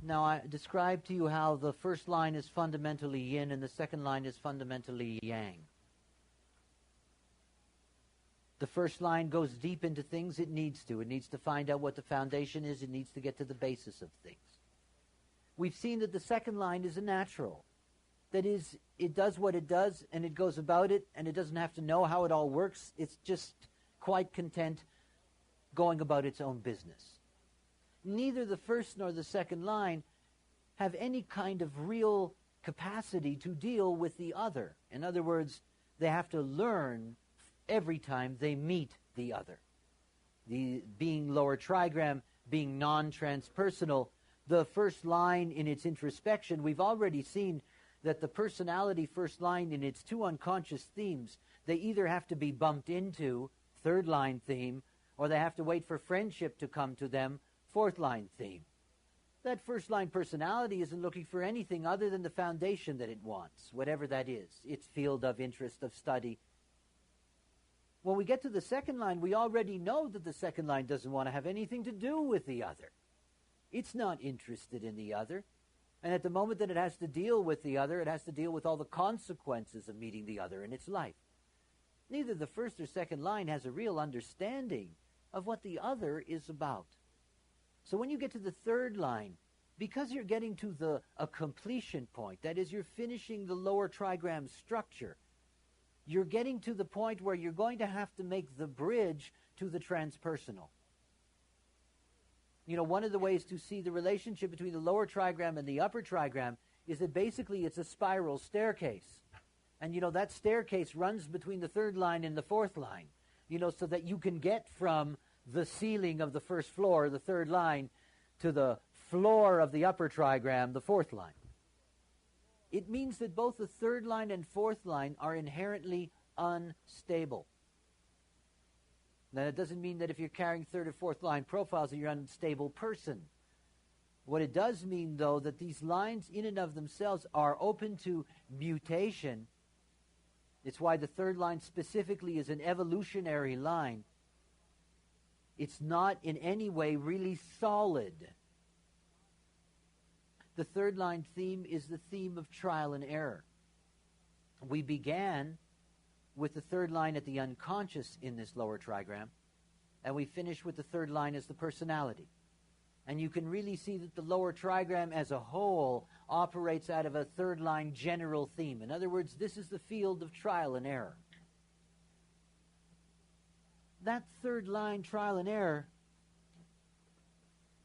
Now, I described to you how the first line is fundamentally yin and the second line is fundamentally yang. The first line goes deep into things it needs to. It needs to find out what the foundation is. It needs to get to the basis of things. We've seen that the second line is a natural. That is, it does what it does, and it goes about it, and it doesn't have to know how it all works. It's just quite content going about its own business. Neither the first nor the second line have any kind of real capacity to deal with the other. In other words, they have to learn every time they meet the other. The being lower trigram, being non-transpersonal, the first line in its introspection, we've already seen that the personality first line in its two unconscious themes, they either have to be bumped into, third line theme, or they have to wait for friendship to come to them, fourth line theme. That first line personality isn't looking for anything other than the foundation that it wants, whatever that is, its field of interest, of study. When we get to the second line, we already know that the second line doesn't want to have anything to do with the other. It's not interested in the other. And at the moment that it has to deal with the other, it has to deal with all the consequences of meeting the other in its life. Neither the first or second line has a real understanding of what the other is about. So when you get to the third line, because you're getting to a completion point, that is, you're finishing the lower trigram structure, you're getting to the point where you're going to have to make the bridge to the transpersonal. You know, one of the ways to see the relationship between the lower trigram and the upper trigram is that basically it's a spiral staircase. And, you know, that staircase runs between the third line and the fourth line, you know, so that you can get from the ceiling of the first floor, the third line, to the floor of the upper trigram, the fourth line. It means that both the third line and fourth line are inherently unstable. Now, that doesn't mean that if you're carrying third or fourth line profiles that you're an unstable person. What it does mean, though, that these lines in and of themselves are open to mutation. It's why the third line specifically is an evolutionary line. It's not in any way really solid. The third line theme is the theme of trial and error. We began with the third line at the unconscious in this lower trigram, and we finish with the third line as the personality. And you can really see that the lower trigram as a whole operates out of a third line general theme. In other words, this is the field of trial and error. That third line trial and error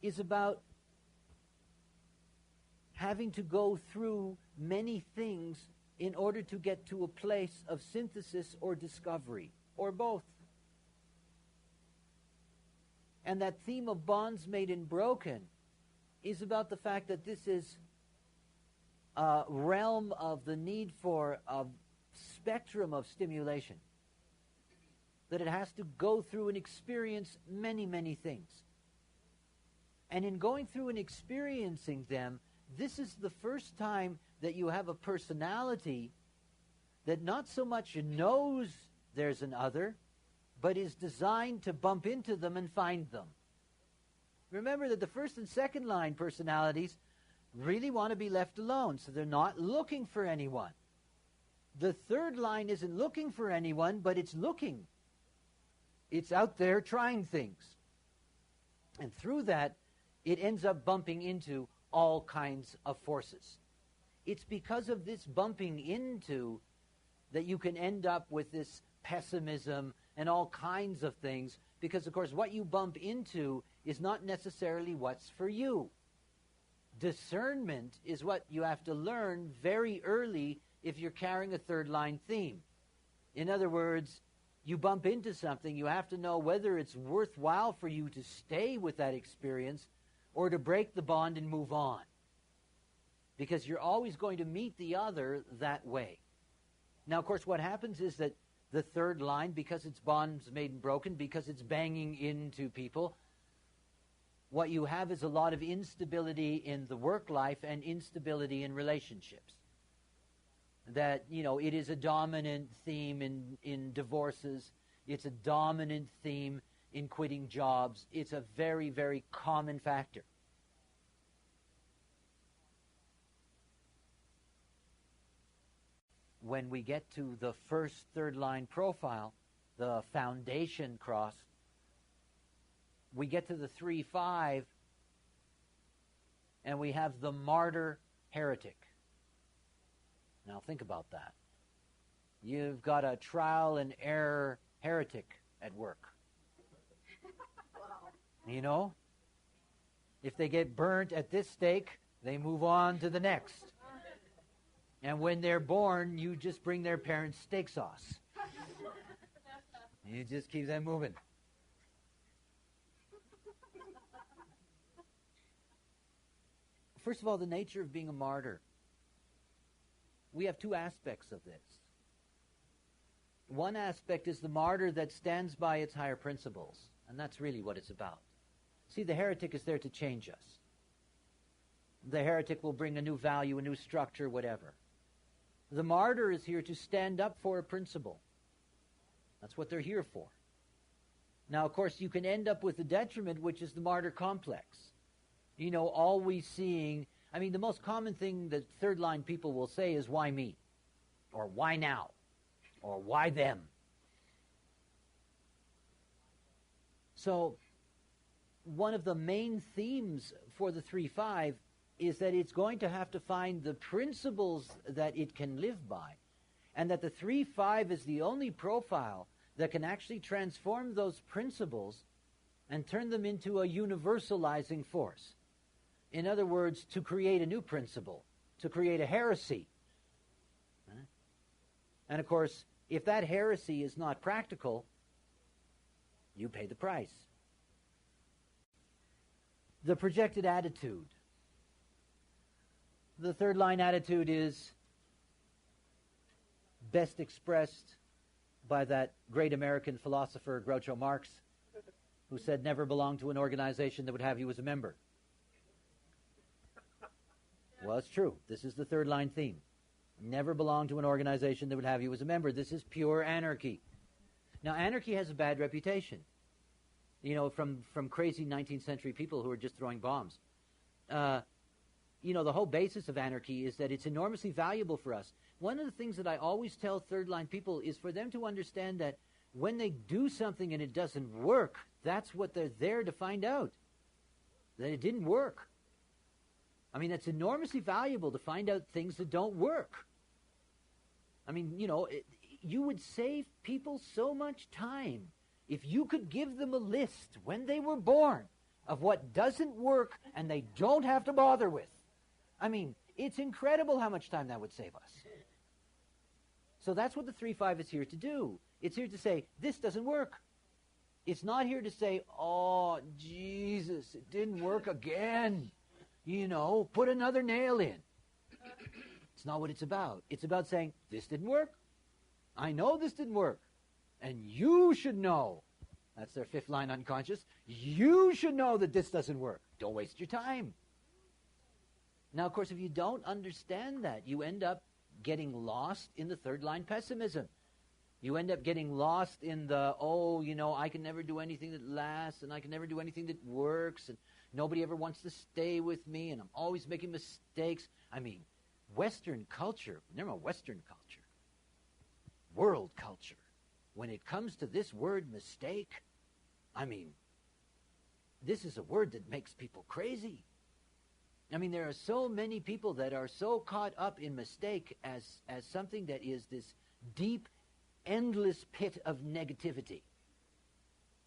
is about having to go through many things in order to get to a place of synthesis or discovery, or both. And that theme of bonds made and broken is about the fact that this is a realm of the need for a spectrum of stimulation. That it has to go through and experience many, many things. And in going through and experiencing them, this is the first time that you have a personality that not so much knows there's an other, but is designed to bump into them and find them. Remember that the first and second line personalities really want to be left alone, so they're not looking for anyone. The third line isn't looking for anyone, but it's looking. It's out there trying things. And through that, it ends up bumping into all kinds of forces. It's because of this bumping into that you can end up with this pessimism and all kinds of things, because, of course, what you bump into is not necessarily what's for you. Discernment is what you have to learn very early if you're carrying a third line theme. In other words, you bump into something, you have to know whether it's worthwhile for you to stay with that experience or to break the bond and move on. Because you're always going to meet the other that way. Now, of course, what happens is that the third line, because it's bonds made and broken, because it's banging into people, what you have is a lot of instability in the work life and instability in relationships. That, you know, it is a dominant theme in divorces. It's a dominant theme in quitting jobs. It's a very, very common factor. when we get to the first third line profile, the foundation cross, we get to the 3-5, and we have the martyr heretic. Now think about that. You've got a trial and error heretic at work. You know? If they get burnt at this stake, they move on to the next. And when they're born, you just bring their parents steak sauce. You just keep them moving. First of all, the nature of being a martyr. We have two aspects of this. One aspect is the martyr that stands by its higher principles, and that's really what it's about. See, the heretic is there to change us. The heretic will bring a new value, a new structure, whatever. The martyr is here to stand up for a principle. That's what they're here for. Now, of course, you can end up with the detriment, which is the martyr complex. You know, always seeing, I mean, the most common thing that third line people will say is, why me? Or why now? Or why them? So, one of the main themes for the 3-5 is that it's going to have to find the principles that it can live by. And that the 3-5 is the only profile that can actually transform those principles and turn them into a universalizing force. In other words, to create a new principle, to create a heresy. And of course, if that heresy is not practical, you pay the price. The projected attitude. The third line attitude is best expressed by that great American philosopher Groucho Marx, who said never belong to an organization that would have you as a member. Well, it's true. This is the third line theme. Never belong to an organization that would have you as a member. This is pure anarchy. Now, anarchy has a bad reputation. You know, from crazy 19th century people who are just throwing bombs. You know, the whole basis of anarchy is that it's enormously valuable for us. One of the things that I always tell third line people is for them to understand that when they do something and it doesn't work, that's what they're there to find out. That it didn't work. I mean, it's enormously valuable to find out things that don't work. I mean, you know, you would save people so much time if you could give them a list when they were born of what doesn't work and they don't have to bother with. I mean, it's incredible how much time that would save us. So that's what the 3-5 is here to do. It's here to say, this doesn't work. It's not here to say, oh, Jesus, it didn't work again. You know, put another nail in. It's not what it's about. It's about saying, this didn't work. I know this didn't work. And you should know. That's their fifth line unconscious. You should know that this doesn't work. Don't waste your time. Now, of course, if you don't understand that, you end up getting lost in the third line pessimism. You end up getting lost in the, oh, you know, I can never do anything that lasts, and I can never do anything that works, and nobody ever wants to stay with me, and I'm always making mistakes. I mean, Western culture, never mind Western culture, world culture, when it comes to this word mistake, I mean, this is a word that makes people crazy. I mean, there are so many people that are so caught up in mistake as something that is this deep, endless pit of negativity.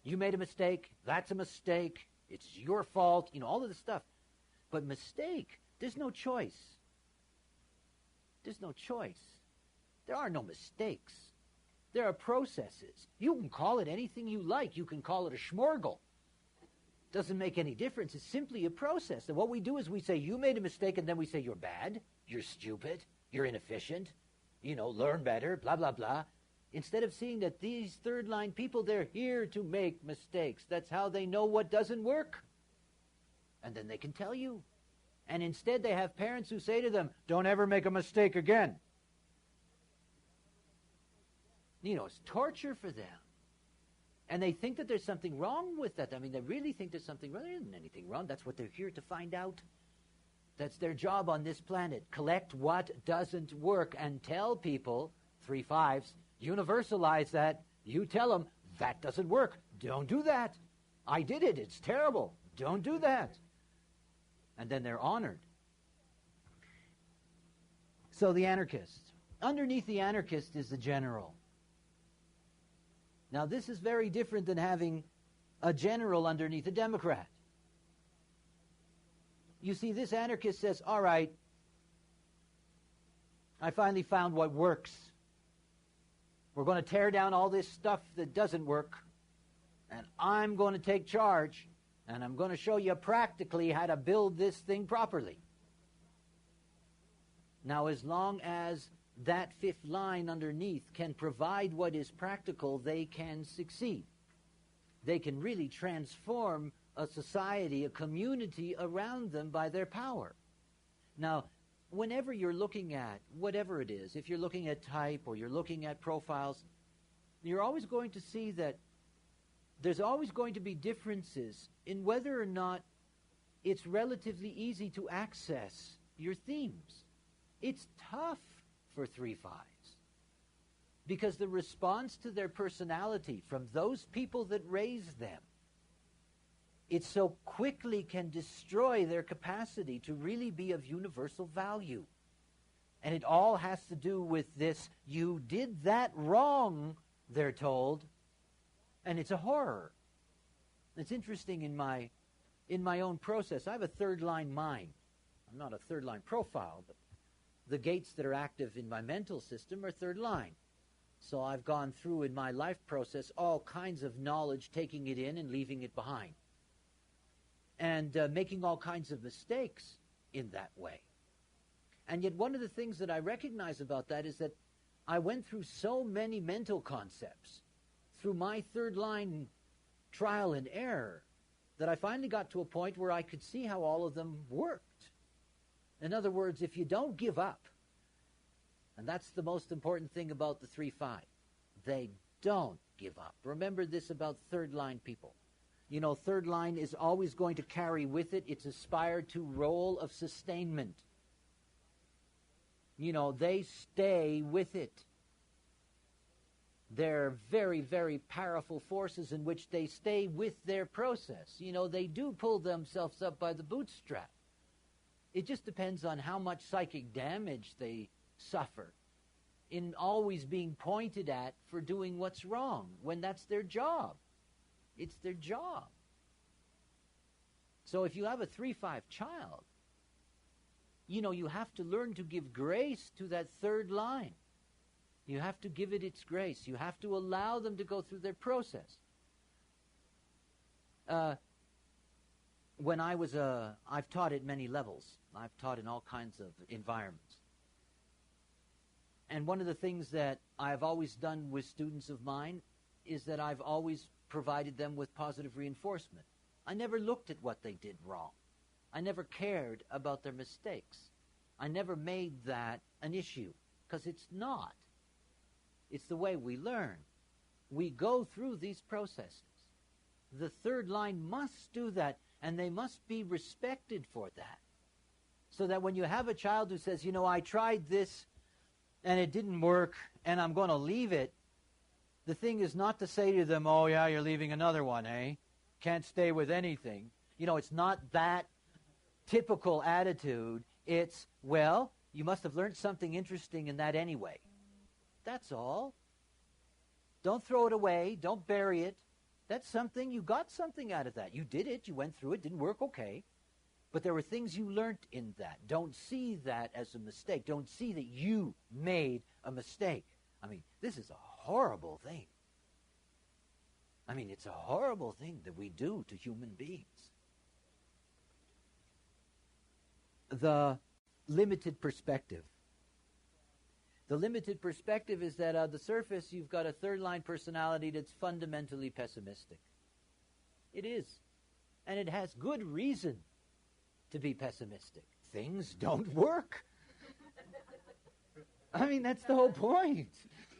You made a mistake, that's a mistake, it's your fault, you know, all of this stuff. But mistake, there's no choice. There's no choice. There are no mistakes. There are processes. You can call it anything you like. You can call it a schmorgel. Doesn't make any difference. It's simply a process. And what we do is we say, you made a mistake, and then we say, you're bad, you're stupid, you're inefficient, you know, learn better, blah, blah, blah. Instead of seeing that these third line people, they're here to make mistakes. That's how they know what doesn't work. And then they can tell you. And instead they have parents who say to them, don't ever make a mistake again. You know, it's torture for them. And they think that there's something wrong with that. I mean, they really think there's something wrong. There isn't anything wrong. That's what they're here to find out. That's their job on this planet. Collect what doesn't work and tell people, 3/5s, universalize that. You tell them, that doesn't work. Don't do that. I did it. It's terrible. Don't do that. And then they're honored. So the anarchist. Underneath the anarchist is the general. Now this is very different than having a general underneath a Democrat. You see, this anarchist says, all right, I finally found what works. We're going to tear down all this stuff that doesn't work, and I'm going to take charge, and I'm going to show you practically how to build this thing properly. Now, as long as that fifth line underneath can provide what is practical, they can succeed. They can really transform a society, a community around them by their power. Now, whenever you're looking at whatever it is, if you're looking at type or you're looking at profiles, you're always going to see that there's always going to be differences in whether or not it's relatively easy to access your themes. It's tough for 3/5s because the response to their personality from those people that raise them, it so quickly can destroy their capacity to really be of universal value. And it all has to do with this, you did that wrong, they're told, and it's a horror. It's interesting in my own process. I have a third-line mind. I'm not a third-line profile, but the gates that are active in my mental system are third line. So I've gone through in my life process all kinds of knowledge, taking it in and leaving it behind. And making all kinds of mistakes in that way. And yet one of the things that I recognize about that is that I went through so many mental concepts through my third line trial and error that I finally got to a point where I could see how all of them worked. In other words, if you don't give up, and that's the most important thing about the 3/5, they don't give up. Remember this about third line people. You know, third line is always going to carry with it its aspired to role of sustainment. You know, they stay with it. They're very, very powerful forces in which they stay with their process. You know, they do pull themselves up by the bootstrap. It just depends on how much psychic damage they suffer in always being pointed at for doing what's wrong when that's their job. It's their job. So if you have a 3/5 child, you know, you have to learn to give grace to that third line. You have to give it its grace. You have to allow them to go through their process. When I was I've taught at many levels. I've taught in all kinds of environments. And one of the things that I've always done with students of mine is that I've always provided them with positive reinforcement. I never looked at what they did wrong. I never cared about their mistakes. I never made that an issue, because it's not. It's the way we learn. We go through these processes. The third line must do that, and they must be respected for that. So that when you have a child who says, you know, I tried this and it didn't work and I'm going to leave it, the thing is not to say to them, oh yeah, you're leaving another one, eh? Can't stay with anything. You know, it's not that typical attitude. It's, well, you must have learned something interesting in that anyway. That's all. Don't throw it away. Don't bury it. That's something, you got something out of that. You did it. You went through it. Didn't work, okay. But there were things you learned in that. Don't see that as a mistake. Don't see that you made a mistake. I mean, this is a horrible thing. I mean, it's a horrible thing that we do to human beings. The limited perspective. The limited perspective is that on the surface you've got a third-line personality that's fundamentally pessimistic. It is. And it has good reason to be pessimistic. Things don't work. I mean, that's the whole point.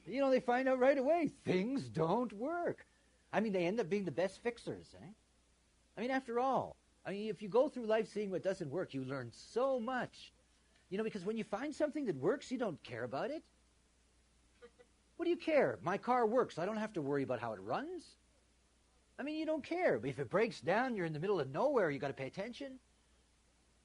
You know, they find out right away, things don't work. I mean, they end up being the best fixers, eh? I mean, after all, I mean, if you go through life seeing what doesn't work, you learn so much. Because when you find something that works, you don't care about it. What do you care? My car works. I don't have to worry about how it runs. I mean, you don't care. But if it breaks down, you're in the middle of nowhere. You got to pay attention.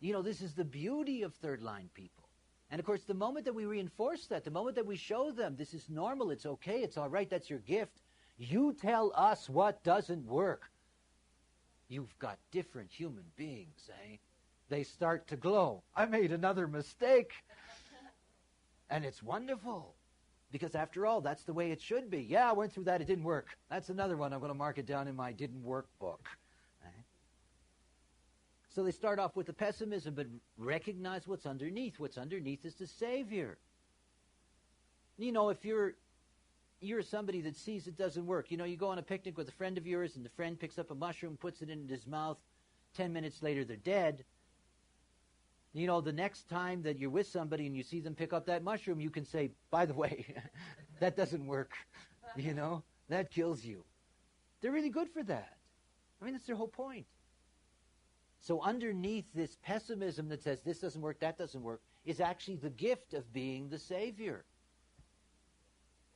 This is the beauty of third line people. And of course, the moment that we reinforce that, the moment that we show them this is normal, it's okay, it's all right, that's your gift, you tell us what doesn't work. You've got different human beings, eh? They start to glow. I made another mistake. And it's wonderful. Because after all, that's the way it should be. Yeah, I went through that, it didn't work. That's another one. I'm going to mark it down in my didn't work book. Eh? So they start off with the pessimism, but recognize what's underneath. What's underneath is the Savior. If you're somebody that sees it doesn't work. You go on a picnic with a friend of yours, and the friend picks up a mushroom, puts it in his mouth. 10 minutes later, they're dead. The next time that you're with somebody and you see them pick up that mushroom, you can say, by the way, that doesn't work. That kills you. They're really good for that. I mean, that's their whole point. So underneath this pessimism that says this doesn't work, that doesn't work, is actually the gift of being the Savior.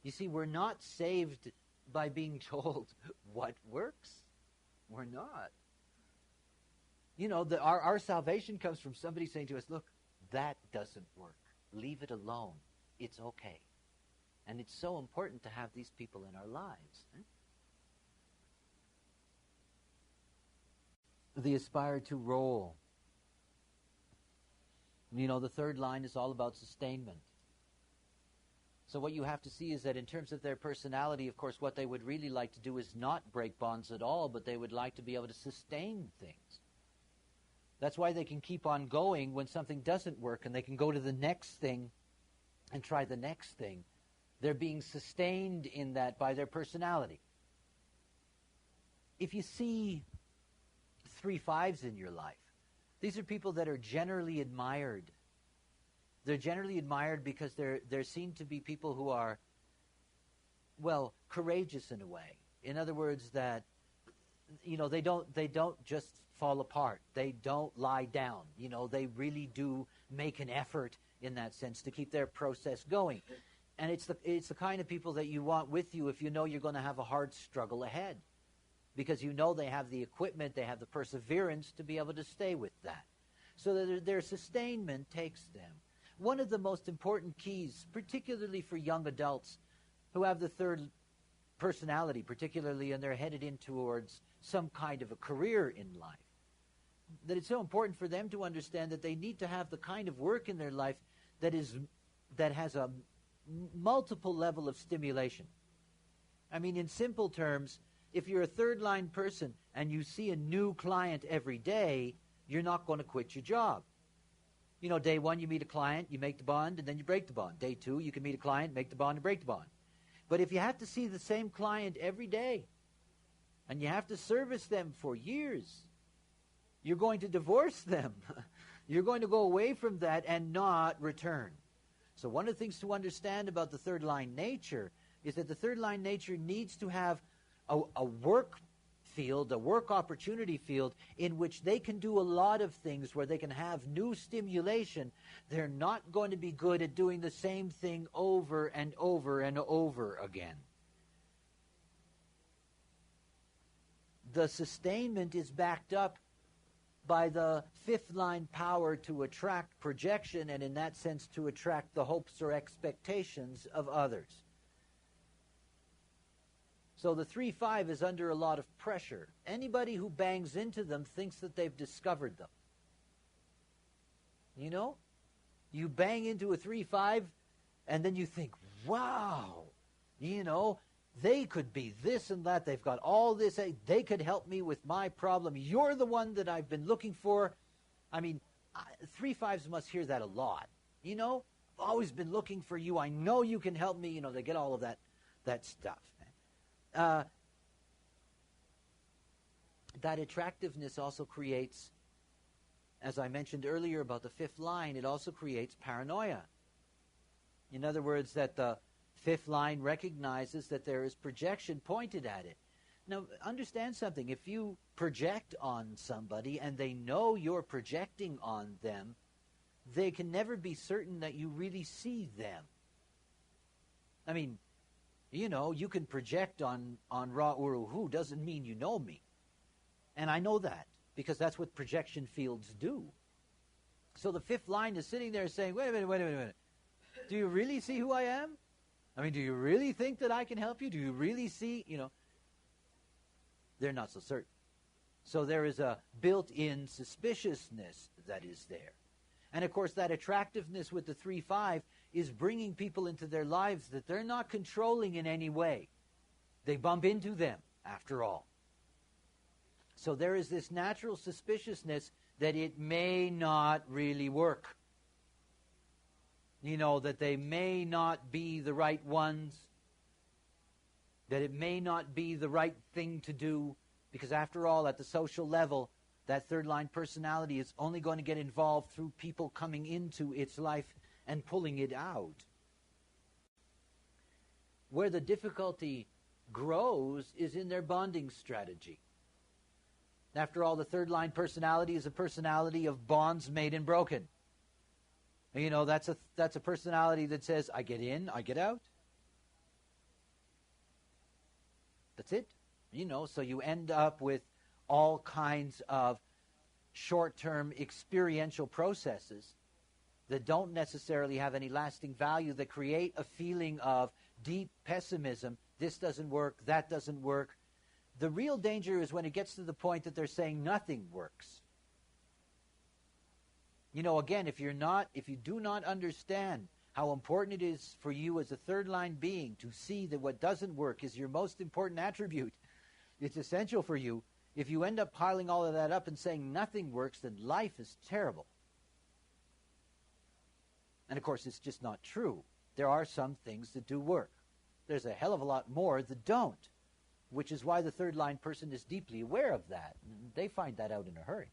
You see, we're not saved by being told what works. We're not. Our salvation comes from somebody saying to us, look, that doesn't work. Leave it alone. It's okay. And it's so important to have these people in our lives. The aspire to roll. The third line is all about sustainment. So what you have to see is that in terms of their personality, of course, what they would really like to do is not break bonds at all, but they would like to be able to sustain things. That's why they can keep on going when something doesn't work, and they can go to the next thing and try the next thing. They're being sustained in that by their personality. If you see 3/5s in your life, these are people that are generally admired. They're generally admired because they're seen to be people who are, courageous in a way. In other words, that they don't just fall apart. They don't lie down. They really do make an effort in that sense to keep their process going. And it's the kind of people that you want with you if you know you're going to have a hard struggle ahead. Because they have the equipment, they have the perseverance to be able to stay with that. So that their sustainment takes them. One of the most important keys, particularly for young adults who have the third personality, particularly, and they're headed in towards some kind of a career in life, that it's so important for them to understand that they need to have the kind of work in their life that has a multiple level of stimulation. I mean, in simple terms, if you're a third line person and you see a new client every day, you're not going to quit your job. Day one, you meet a client, you make the bond, and then you break the bond. Day two, you can meet a client, make the bond, and break the bond. But if you have to see the same client every day, and you have to service them for years, you're going to divorce them. You're going to go away from that and not return. So one of the things to understand about the third line nature is that the third line nature needs to have a work field, a work opportunity field in which they can do a lot of things where they can have new stimulation. They're not going to be good at doing the same thing over and over and over again. The sustainment is backed up by the fifth line power to attract projection, and in that sense to attract the hopes or expectations of others. So the 3/5 is under a lot of pressure. Anybody who bangs into them thinks that they've discovered them. You bang into a 3/5 and then you think, wow, they could be this and that. They've got all this. They could help me with my problem. You're the one that I've been looking for. I mean, 3/5s must hear that a lot. I've always been looking for you. I know you can help me. They get all of that stuff. That attractiveness also creates, as I mentioned earlier about the fifth line, it also creates paranoia. In other words, that the fifth line recognizes that there is projection pointed at it. Now, understand something. If you project on somebody and they know you're projecting on them, they can never be certain that you really see them. I mean, you can project on Ra Uru Hu, doesn't mean you know me. And I know that, because that's what projection fields do. So the fifth line is sitting there saying, wait a minute. Do you really see who I am? I mean, do you really think that I can help you? Do you really see, They're not so certain. So there is a built-in suspiciousness that is there. And of course, that attractiveness with the 3-5 is bringing people into their lives that they're not controlling in any way. They bump into them, after all. So there is this natural suspiciousness that it may not really work. That they may not be the right ones, that it may not be the right thing to do, because after all, at the social level, that third line personality is only going to get involved through people coming into its life and pulling it out. Where the difficulty grows is in their bonding strategy. After all, the third line personality is a personality of bonds made and broken. That's a personality that says, I get in, I get out. That's it. So you end up with all kinds of short-term experiential processes that don't necessarily have any lasting value, that create a feeling of deep pessimism. This doesn't work, that doesn't work. The real danger is when it gets to the point that they're saying nothing works. Again, if you do not understand how important it is for you as a third line being to see that what doesn't work is your most important attribute, it's essential for you. If you end up piling all of that up and saying nothing works, then life is terrible. And of course, it's just not true. There are some things that do work. There's a hell of a lot more that don't, which is why the third line person is deeply aware of that. They find that out in a hurry.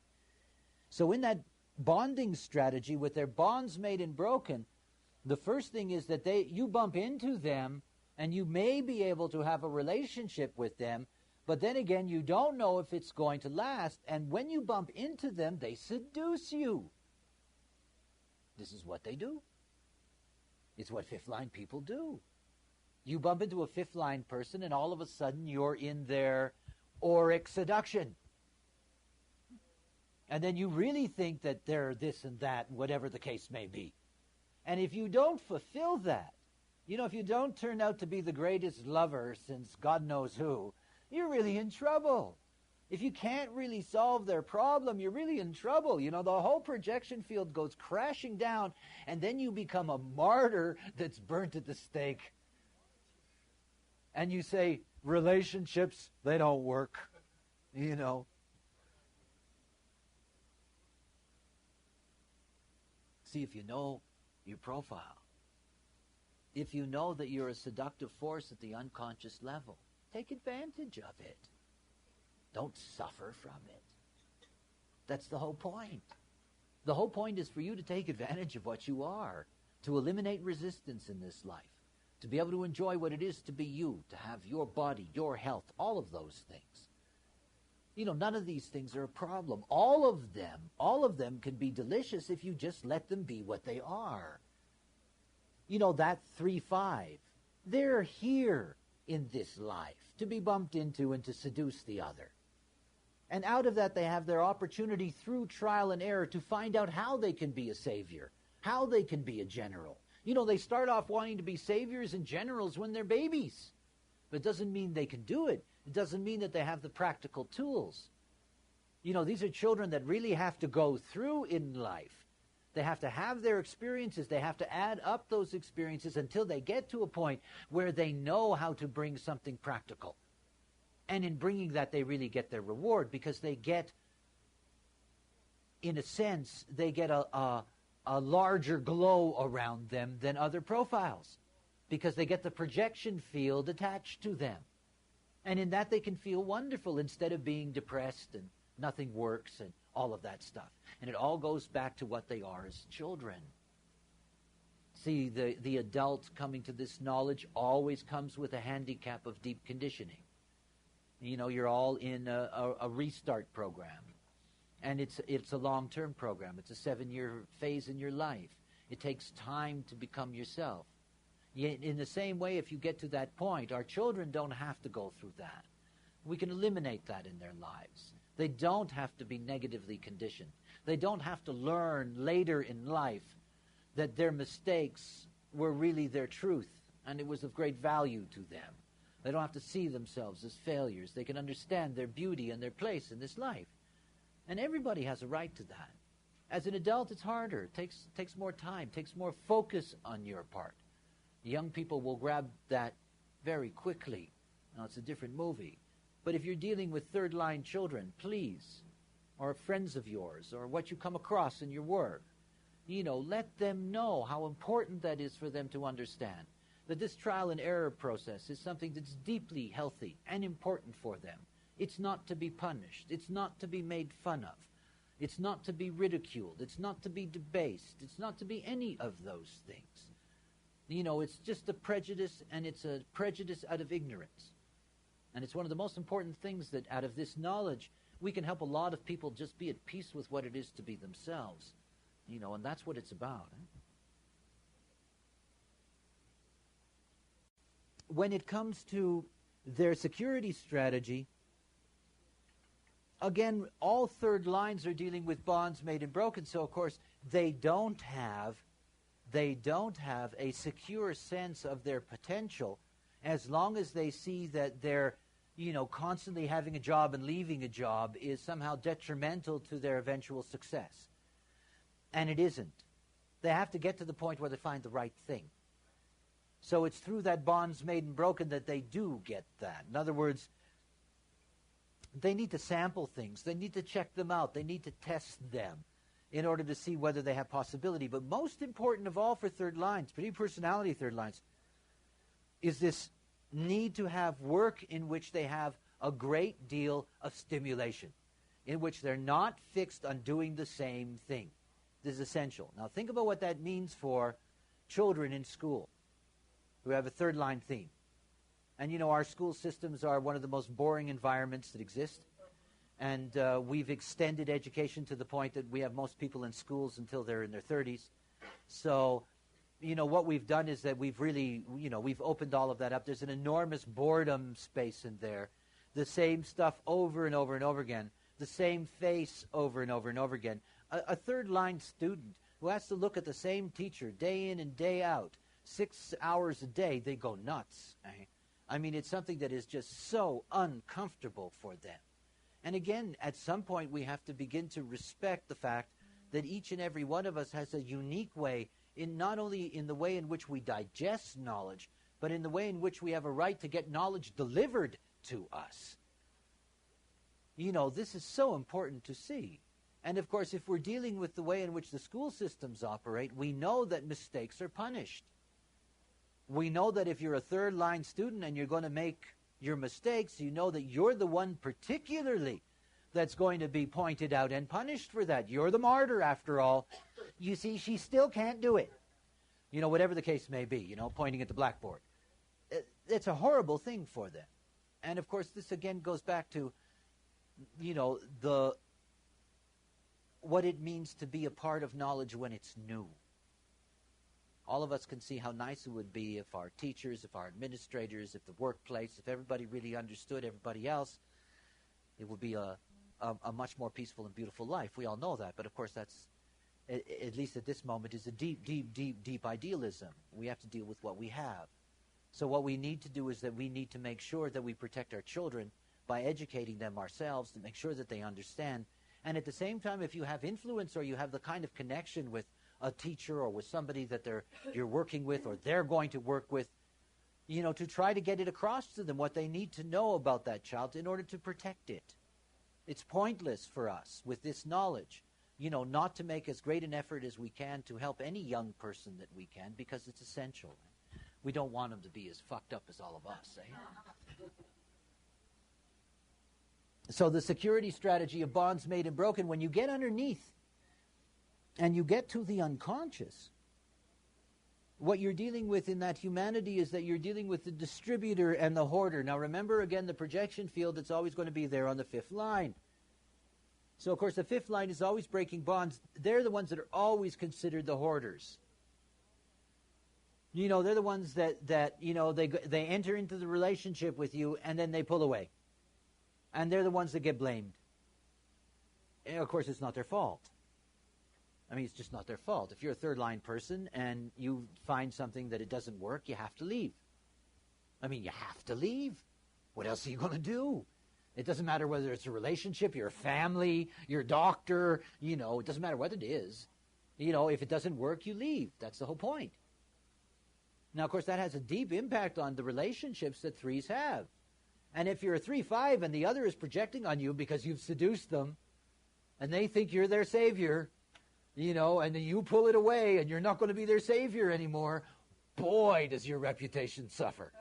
So in that bonding strategy, with their bonds made and broken, the first thing is that you bump into them and you may be able to have a relationship with them, but then again, you don't know if it's going to last. And when you bump into them, they seduce you. This is what they do. It's what fifth line people do. You bump into a fifth line person and all of a sudden you're in their auric seduction. And then you really think that they're this and that, whatever the case may be. And if you don't fulfill that, if you don't turn out to be the greatest lover since God knows who, you're really in trouble. If you can't really solve their problem, you're really in trouble. The whole projection field goes crashing down, and then you become a martyr that's burnt at the stake. And you say, relationships, they don't work. See, if you know your profile, if you know that you're a seductive force at the unconscious level, take advantage of it. Don't suffer from it. That's the whole point. The whole point is for you to take advantage of what you are, to eliminate resistance in this life, to be able to enjoy what it is to be you, to have your body, your health, all of those things. None of these things are a problem. All of them can be delicious if you just let them be what they are. That 3-5, they're here in this life to be bumped into and to seduce the other. And out of that, they have their opportunity through trial and error to find out how they can be a savior, how they can be a general. They start off wanting to be saviors and generals when they're babies. But it doesn't mean they can do it. It doesn't mean that they have the practical tools. These are children that really have to go through in life. They have to have their experiences. They have to add up those experiences until they get to a point where they know how to bring something practical. And in bringing that, they really get their reward, because they get, in a sense, they get a larger glow around them than other profiles, because they get the projection field attached to them. And in that, they can feel wonderful instead of being depressed and nothing works and all of that stuff. And it all goes back to what they are as children. See, the adult coming to this knowledge always comes with a handicap of deep conditioning. You're all in a restart program. And it's a long-term program. It's a 7-year phase in your life. It takes time to become yourself. Yet in the same way, if you get to that point, our children don't have to go through that. We can eliminate that in their lives. They don't have to be negatively conditioned. They don't have to learn later in life that their mistakes were really their truth and it was of great value to them. They don't have to see themselves as failures. They can understand their beauty and their place in this life. And everybody has a right to that. As an adult, it's harder. It takes more time, takes more focus on your part. Young people will grab that very quickly. Now, it's a different movie. But if you're dealing with third-line children, please, or friends of yours, or what you come across in your work, let them know how important that is for them to understand. That this trial and error process is something that's deeply healthy and important for them. It's not to be punished. It's not to be made fun of. It's not to be ridiculed. It's not to be debased. It's not to be any of those things. It's just a prejudice, and it's a prejudice out of ignorance. And it's one of the most important things that out of this knowledge, we can help a lot of people just be at peace with what it is to be themselves. And that's what it's about. When it comes to their security strategy, again, all third lines are dealing with bonds made and broken, so of course they don't have a secure sense of their potential as long as they see that they're, constantly having a job and leaving a job is somehow detrimental to their eventual success. And it isn't. They have to get to the point where they find the right thing. So it's through that bonds made and broken that they do get that. In other words, they need to sample things. They need to check them out. They need to test them in order to see whether they have possibility. But most important of all for third lines, pretty personality third lines, is this need to have work in which they have a great deal of stimulation, in which they're not fixed on doing the same thing. This is essential. Now think about what that means for children in school who have a third line theme. And our school systems are one of the most boring environments that exist. And we've extended education to the point that we have most people in schools until they're in their 30s. So, what we've done is that we've really, we've opened all of that up. There's an enormous boredom space in there. The same stuff over and over and over again. The same face over and over and over again. A third-line student who has to look at the same teacher day in and day out, 6 hours a day, they go nuts. I mean, it's something that is just so uncomfortable for them. And again, at some point, we have to begin to respect the fact that each and every one of us has a unique way, in not only in the way in which we digest knowledge, but in the way in which we have a right to get knowledge delivered to us. This is so important to see. And of course, if we're dealing with the way in which the school systems operate, we know that mistakes are punished. We know that if you're a third-line student and you're going to make your mistakes, you know that you're the one particularly that's going to be pointed out and punished for that. You're the martyr, after all. You see, she still can't do it. Whatever the case may be, pointing at the blackboard. It's a horrible thing for them. And of course, this again goes back to, what it means to be a part of knowledge when it's new. All of us can see how nice it would be if our teachers, if our administrators, if the workplace, if everybody really understood everybody else, it would be a much more peaceful and beautiful life. We all know that, but of course that's, at least at this moment, is a deep, deep, deep, deep idealism. We have to deal with what we have. So what we need to do is that we need to make sure that we protect our children by educating them ourselves to make sure that they understand. And at the same time, if you have influence or you have the kind of connection with a teacher or with somebody that you're working with or they're going to work with, to try to get it across to them what they need to know about that child in order to protect it. It's pointless for us with this knowledge, not to make as great an effort as we can to help any young person that we can, because it's essential. We don't want them to be as fucked up as all of us, eh? So the security strategy of bonds made and broken, when you get underneath and you get to the unconscious, what you're dealing with in that humanity is that you're dealing with the distributor and the hoarder. Now remember, again, the projection field that's always going to be there on the fifth line. So, of course, the fifth line is always breaking bonds. They're the ones that are always considered the hoarders. You know, they're the ones that you know, they enter into the relationship with you and then they pull away. And they're the ones that get blamed. And of course, it's not their fault. I mean, it's just not their fault. If you're a third-line person and you find something that it doesn't work, you have to leave. I mean, you have to leave. What else are you going to do? It doesn't matter whether it's a relationship, your family, your doctor, you know, it doesn't matter what it is. You know, if it doesn't work, you leave. That's the whole point. Now, of course, that has a deep impact on the relationships that threes have. And if you're a 3-5 and the other is projecting on you because you've seduced them and they think you're their savior, you know, and you pull it away and you're not going to be their savior anymore, boy, does your reputation suffer.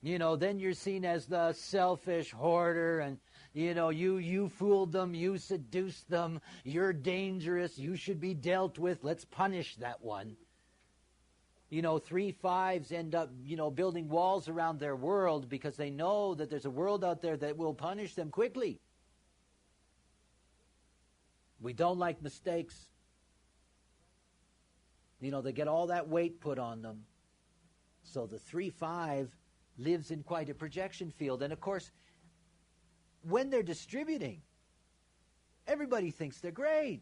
You know, then you're seen as the selfish hoarder and, you know, you fooled them, you seduced them, you're dangerous, you should be dealt with, let's punish that one. You know, 3-5s end up, you know, building walls around their world because they know that there's a world out there that will punish them quickly. We don't like mistakes. You know, they get all that weight put on them. So the 3-5 lives in quite a projection field. And of course, when they're distributing, everybody thinks they're great.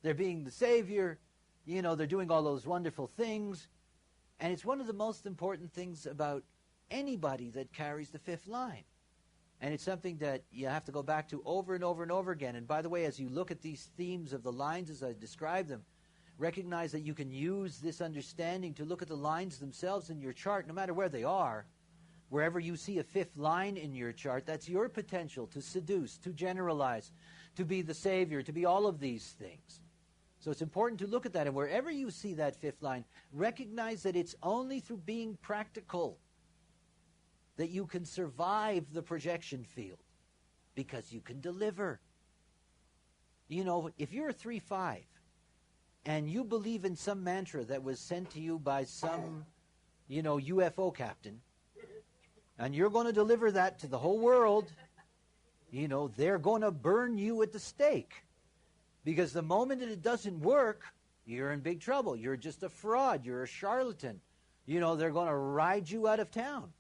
They're being the savior. You know, they're doing all those wonderful things. And it's one of the most important things about anybody that carries the fifth line. And it's something that you have to go back to over and over and over again. And by the way, as you look at these themes of the lines as I describe them, recognize that you can use this understanding to look at the lines themselves in your chart, no matter where they are. Wherever you see a fifth line in your chart, that's your potential to seduce, to generalize, to be the savior, to be all of these things. So it's important to look at that. And wherever you see that fifth line, recognize that it's only through being practical that you can survive the projection field, because you can deliver. You know, if you're a 3-5 and you believe in some mantra that was sent to you by some, you know, UFO captain, and you're going to deliver that to the whole world, you know, they're going to burn you at the stake. Because the moment that it doesn't work, you're in big trouble. You're just a fraud. You're a charlatan. You know, they're going to ride you out of town.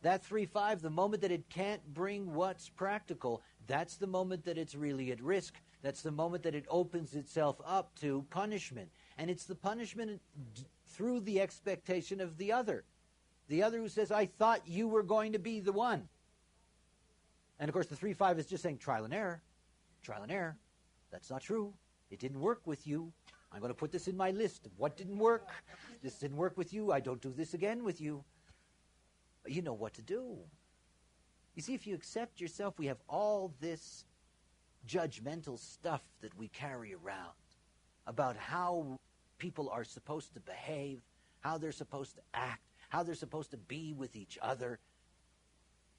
That 3-5, the moment that it can't bring what's practical, that's the moment that it's really at risk. That's the moment that it opens itself up to punishment. And it's the punishment through the expectation of the other. The other who says, I thought you were going to be the one. And of course, the 3-5 is just saying trial and error. Trial and error. That's not true. It didn't work with you. I'm going to put this in my list of what didn't work. This didn't work with you. I don't do this again with you. But you know what to do. You see, if you accept yourself, we have all this judgmental stuff that we carry around about how people are supposed to behave, how they're supposed to act, how they're supposed to be with each other.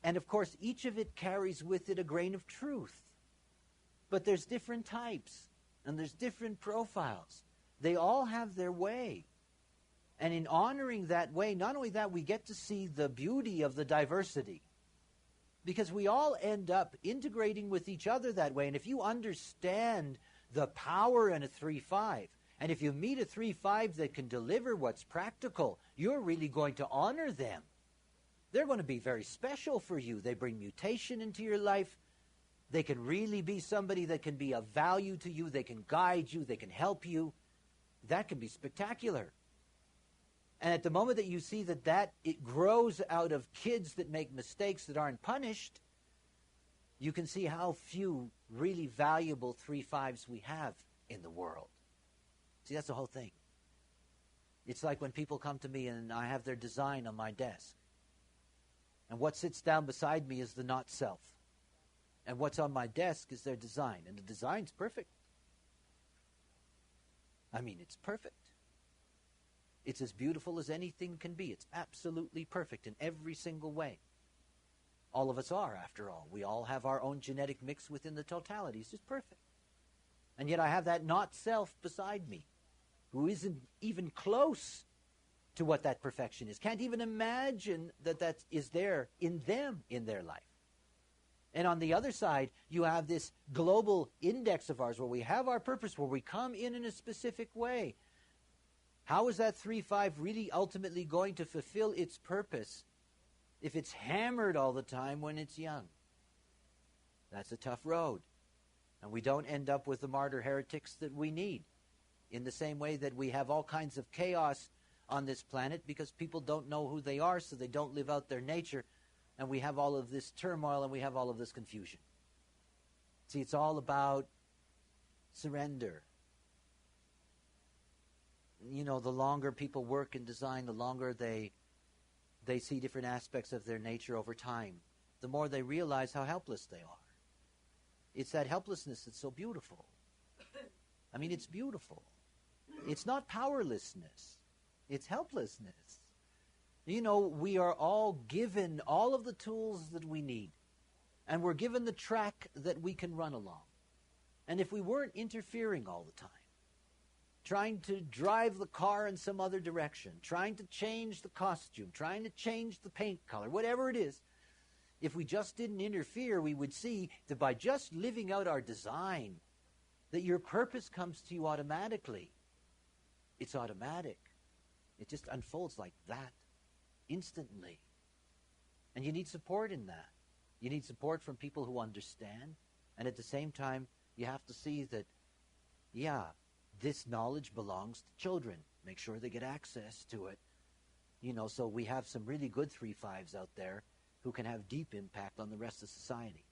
And of course, each of it carries with it a grain of truth. But there's different types, and there's different profiles. They all have their way. And in honoring that way, not only that, we get to see the beauty of the diversity. Because we all end up integrating with each other that way. And if you understand the power in a 3-5, and if you meet a 3-5 that can deliver what's practical, you're really going to honor them. They're going to be very special for you. They bring mutation into your life. They can really be somebody that can be of value to you. They can guide you. They can help you. That can be spectacular. And at the moment that you see that it grows out of kids that make mistakes that aren't punished, you can see how few really valuable 3-5s we have in the world. See, that's the whole thing. It's like when people come to me and I have their design on my desk. And what sits down beside me is the not self. And what's on my desk is their design. And the design's perfect. I mean, it's perfect. It's as beautiful as anything can be. It's absolutely perfect in every single way. All of us are, after all. We all have our own genetic mix within the totality. It's just perfect. And yet I have that not self beside me. who isn't even close to what that perfection is, can't even imagine that that is there in them in their life. And on the other side, you have this global index of ours where we have our purpose, where we come in a specific way. How is that 3-5 really ultimately going to fulfill its purpose if it's hammered all the time when it's young? That's a tough road. And we don't end up with the martyr heretics that we need. In the same way that we have all kinds of chaos on this planet because people don't know who they are, so they don't live out their nature. And we have all of this turmoil and we have all of this confusion. See, it's all about surrender. You know, the longer people work in design, the longer they see different aspects of their nature over time, the more they realize how helpless they are. It's that helplessness that's so beautiful. I mean, it's beautiful. It's not powerlessness. It's helplessness. You know, we are all given all of the tools that we need. And we're given the track that we can run along. And if we weren't interfering all the time, trying to drive the car in some other direction, trying to change the costume, trying to change the paint color, whatever it is, if we just didn't interfere, we would see that by just living out our design, that your purpose comes to you automatically. It's automatic. It just unfolds like that, instantly. And you need support in that. You need support from people who understand. And at the same time, you have to see that, yeah, this knowledge belongs to children. Make sure they get access to it. You know, so we have some really good 3-5s out there who can have deep impact on the rest of society.